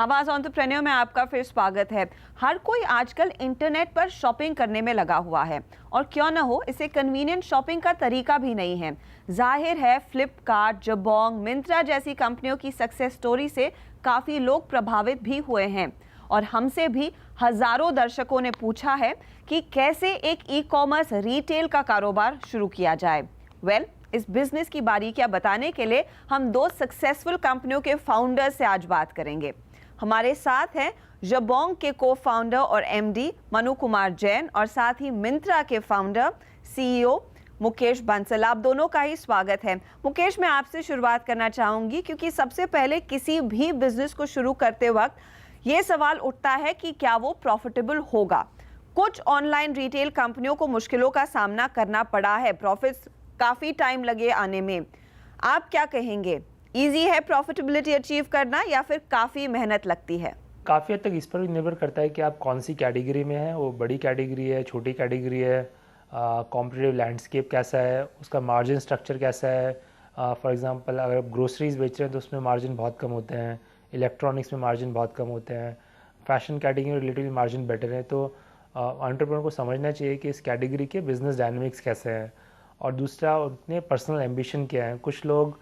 आवाज एंटरप्रेन्योर में आपका फिर स्वागत है। हर कोई आजकल इंटरनेट पर शॉपिंग करने में लगा हुआ है और क्यों न हो, इसे कन्वीनियंट शॉपिंग का तरीका भी नहीं है। जाहिर है फ्लिपकार्ट, जबोंग, मिंत्रा जैसी कंपनियों की सक्सेस स्टोरी से काफी लोग प्रभावित भी हुए हैं और हमसे भी हजारों दर्शकों ने पूछा है कि कैसे एक ई कॉमर्स रिटेल का कारोबार शुरू किया जाए। इस बिजनेस की बारीकियां बताने के लिए हम दो सक्सेसफुल कंपनियों के फाउंडर्स से आज बात करेंगे। हमारे साथ हैं जबोंग के को फाउंडर और एमडी मनु कुमार जैन और साथ ही मिंत्रा के फाउंडर सीईओ मुकेश बंसल। आप दोनों का ही स्वागत है। मुकेश, मैं आपसे शुरुआत करना चाहूंगी क्योंकि सबसे पहले किसी भी बिजनेस को शुरू करते वक्त ये सवाल उठता है कि क्या वो प्रॉफिटेबल होगा। कुछ ऑनलाइन रिटेल कंपनियों को मुश्किलों का सामना करना पड़ा है, प्रॉफिट्स काफी टाइम लगे आने में। आप क्या कहेंगे, इजी है प्रॉफिटेबिलिटी अचीव करना या फिर काफी मेहनत लगती है? काफ़ी हद तक इस पर भी निर्भर करता है कि आप कौन सी कैटेगरी में हैं, वो बड़ी कैटेगरी है, छोटी कैटेगरी है, कॉम्पिटिटिव लैंडस्केप कैसा है, उसका मार्जिन स्ट्रक्चर कैसा है। फॉर एग्जांपल अगर आप ग्रोसरीज बेच रहे हैं तो उसमें मार्जिन बहुत कम होते हैं, इलेक्ट्रॉनिक्स में मार्जिन बहुत कम होते हैं, फैशन कैटेगरी में रिलेटिवली मार्जिन बेटर है। तो एंटरप्रेन्योर को समझना चाहिए कि इस कैटेगरी के बिजनेस डायनामिक्स कैसे हैं और दूसरा उनके पर्सनल एम्बिशन क्या है। कुछ लोग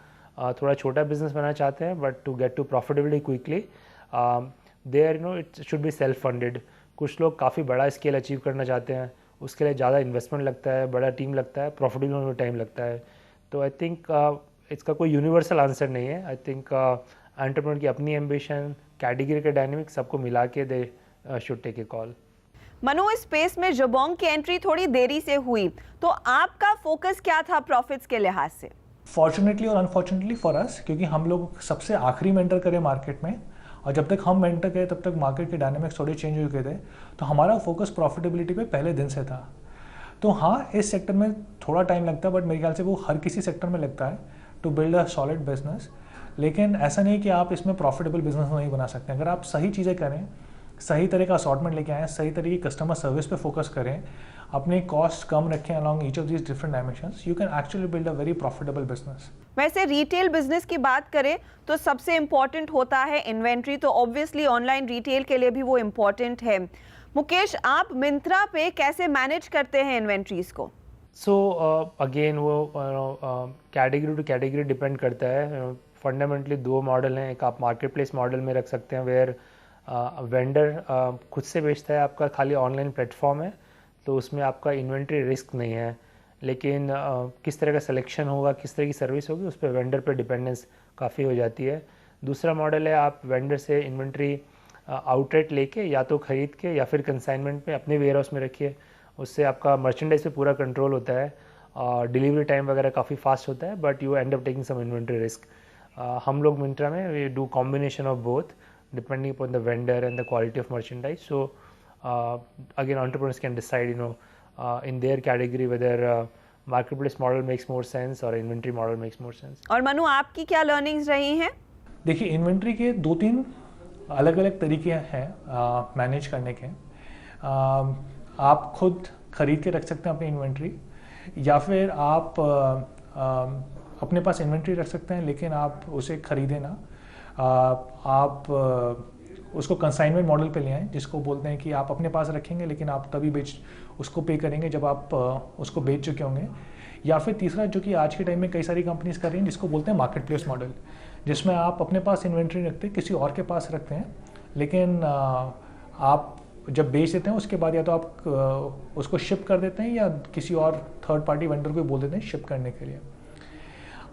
थोड़ा छोटा बिजनेस बनाना चाहते हैं but to get to profitability quickly there it should be self funded. कुछ लोग काफ़ी बड़ा स्केल अचीव करना चाहते हैं, उसके लिए ज़्यादा इन्वेस्टमेंट लगता है, बड़ा टीम लगता है, प्रॉफिटेबल होने में टाइम लगता है। तो आई थिंक इसका कोई यूनिवर्सल आंसर नहीं है। आई थिंक एंटरप्रेन्योर की अपनी एम्बिशन, कैटेगरी के डायनेमिक्स सबको मिला के they should take a call. Manu, इस स्पेस में जबोंग की एंट्री थोड़ी देरी से हुई, तो आपका फोकस क्या था प्रॉफिट्स के लिहाज से? फॉर्चुनेटली और अनफॉर्चुनेटली फॉर अस, क्योंकि हम लोग सबसे आखिरी में एंटर करे मार्केट में और जब तक हम एंटर गए तब तक मार्केट के डायनामिक्स थोड़े चेंज हो चुके थे। तो हमारा फोकस प्रॉफिटेबिलिटी पे पहले दिन से था। तो हाँ, इस सेक्टर में थोड़ा टाइम लगता है बट मेरे ख्याल से वो हर किसी सेक्टर में लगता है to build a solid business. लेकिन ऐसा नहीं कि आप इसमें प्रॉफिटेबल बिजनेस नहीं बना सकते। अगर आप सही चीज़ें करें, सही तरह का असॉर्टमेंट लेके आएँ, सही तरह की कस्टमर सर्विस पे फोकस करें, अपने कॉस्ट कम रखें along each of these different dimensions, you can actually build a very profitable business. वैसे रिटेल बिजनेस की बात करें तो सबसे इम्पोर्टेंट होता है इन्वेंट्री, तो ऑब्वियसली ऑनलाइन रिटेल के लिए भी वो इम्पोर्टेंट है। मुकेश, आप मिंत्रा पे कैसे मैनेज करते हैं इन्वेंट्रीज को? सो अगेन वो कैटेगरी टू कैटेगरी डिपेंड करता है। फंडामेंटली दो मॉडल हैं। एक आप मार्केट प्लेस मॉडल में रख सकते हैं वेयर वेंडर खुद से बेचता है, आपका खाली ऑनलाइन प्लेटफॉर्म है, तो उसमें आपका इन्वेंट्री रिस्क नहीं है। लेकिन किस तरह का सिलेक्शन होगा, किस तरह की सर्विस होगी, उस पर वेंडर पर डिपेंडेंस काफ़ी हो जाती है। दूसरा मॉडल है आप वेंडर से इन्वेंट्री आउटलेट लेके या तो ख़रीद के या फिर कंसाइनमेंट में अपने वेयर हाउस में रखिए। उससे आपका मर्चेंडाइज पे पूरा कंट्रोल होता है और डिलीवरी टाइम वगैरह काफ़ी फास्ट होता है, but you end up taking some inventory risk. हम लोग मिंत्रा में we do combination of both depending upon the vendor and the quality of merchandise. So again, entrepreneurs can decide in their category whether marketplace model makes more sense or inventory model makes more sense. और मनु, आपकी क्या learnings रही हैं? देखिए, inventory के दो तीन अलग अलग तरीके हैं मैनेज करने के। आप खुद खरीद के रख सकते हैं अपनी इन्वेंट्री, या फिर आप अपने पास इन्वेंट्री रख सकते हैं लेकिन आप उसे खरीदें ना। आप उसको कंसाइनमेंट मॉडल पे ले आएँ, जिसको बोलते हैं कि आप अपने पास रखेंगे लेकिन आप तभी उसको पे करेंगे जब आप उसको बेच चुके होंगे। या फिर तीसरा, जो कि आज के टाइम में कई सारी कंपनीज कर रही हैं, जिसको बोलते हैं मार्केट प्लेस मॉडल, जिसमें आप अपने पास इन्वेंट्री रखते हैं, किसी और के पास रखते हैं, लेकिन आप जब बेच देते हैं उसके बाद या तो आप उसको शिप कर देते हैं या किसी और थर्ड पार्टी वेंडर को बोल देते हैं शिप करने के लिए।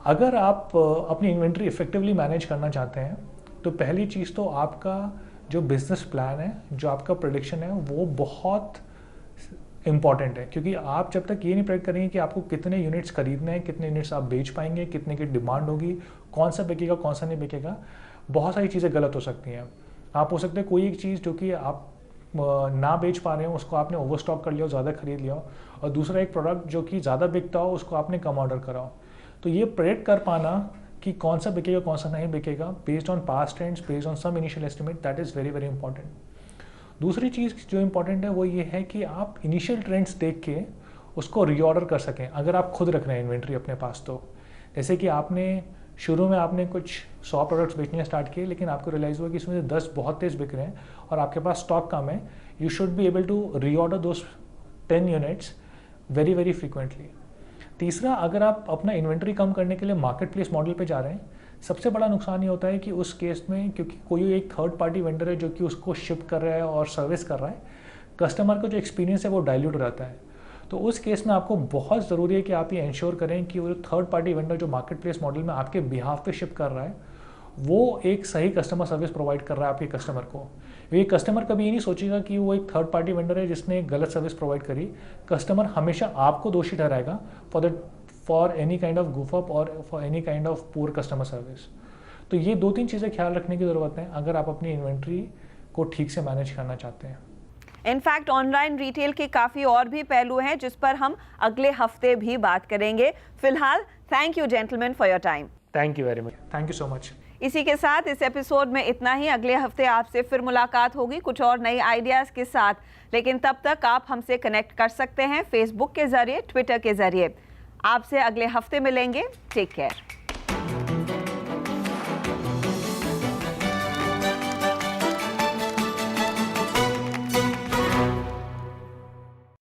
अगर आप अपनी इन्वेंट्री इफेक्टिवली मैनेज करना चाहते हैं तो पहली चीज़ तो आपका जो बिजनेस प्लान है, जो आपका प्रेडिक्शन है, वो बहुत इम्पॉर्टेंट है। क्योंकि आप जब तक ये नहीं प्रेडिक्ट करेंगे कि आपको कितने यूनिट्स खरीदने हैं, कितने यूनिट्स आप बेच पाएंगे, कितने की डिमांड होगी, कौन सा बिकेगा कौन सा नहीं बिकेगा, बहुत सारी चीज़ें गलत हो सकती हैं। आप हो सकते हैं कोई एक चीज़ जो कि आप ना बेच पा रहे हो उसको आपने ओवर स्टॉक कर लिया हो, ज़्यादा खरीद लिया हो, और दूसरा एक प्रोडक्ट जो कि ज़्यादा बिकता हो उसको आपने कम ऑर्डर करा हो। तो ये प्रेडिक्ट कर पाना कि कौन सा बिकेगा कौन सा नहीं बिकेगा based on past trends, based on some initial estimate, that is very very important. दूसरी चीज़ जो इंपॉर्टेंट है वो ये है कि आप इनिशियल ट्रेंड्स देख के उसको रीऑर्डर कर सकें, अगर आप खुद रख रहे हैं इन्वेंट्री अपने पास। तो जैसे कि आपने शुरू में आपने कुछ 100 प्रोडक्ट्स बेचने स्टार्ट किए, लेकिन आपको रियलाइज़ हुआ कि इसमें से 10 बहुत तेज़ बिक रहे हैं और आपके पास स्टॉक कम है, you should be able to reorder those 10 units very very frequently. तीसरा, अगर आप अपना इन्वेंट्री कम करने के लिए मार्केट प्लेस मॉडल पे जा रहे हैं, सबसे बड़ा नुकसान ये होता है कि उस केस में, क्योंकि कोई एक थर्ड पार्टी वेंडर है जो कि उसको शिप कर रहा है और सर्विस कर रहा है, कस्टमर का जो एक्सपीरियंस है वो डाइल्यूट हो जाता है। तो उस केस में आपको बहुत ज़रूरी है कि आप ये इंश्योर करें कि वो थर्ड पार्टी वेंडर जो मार्केट प्लेस मॉडल में आपके बिहाफ पे शिप कर रहा है, वो एक सही कस्टमर सर्विस प्रोवाइड कर रहा है आपके कस्टमर को। ये कस्टमर कभी ये नहीं सोचेगा कि वो एक थर्ड पार्टी वेंडर है जिसने गलत सर्विस प्रोवाइड करी। कस्टमर हमेशा आपको दोषी ठहराएगा for any kind of goof up और for any kind of poor customer service. तो ये 2-3 चीज़ें ख्याल रखने की ज़रूरत है अगर आप अपनी इन्वेंट्री को ठीक से मैनेज करना चाहते हैं। इनफैक्ट ऑनलाइन रिटेल के काफ़ी और भी पहलू हैं जिस पर हम अगले हफ्ते भी बात करेंगे। फिलहाल thank you gentleman for your time. Thank you very much. Thank you so much. इसी के साथ इस एपिसोड में इतना ही। अगले हफ्ते आपसे फिर मुलाकात होगी कुछ और नई आइडियाज़ के साथ, लेकिन तब तक आप हमसे कनेक्ट कर सकते हैं फेसबुक के जरिए, ट्विटर के जरिए। आपसे अगले हफ्ते मिलेंगे। Take care.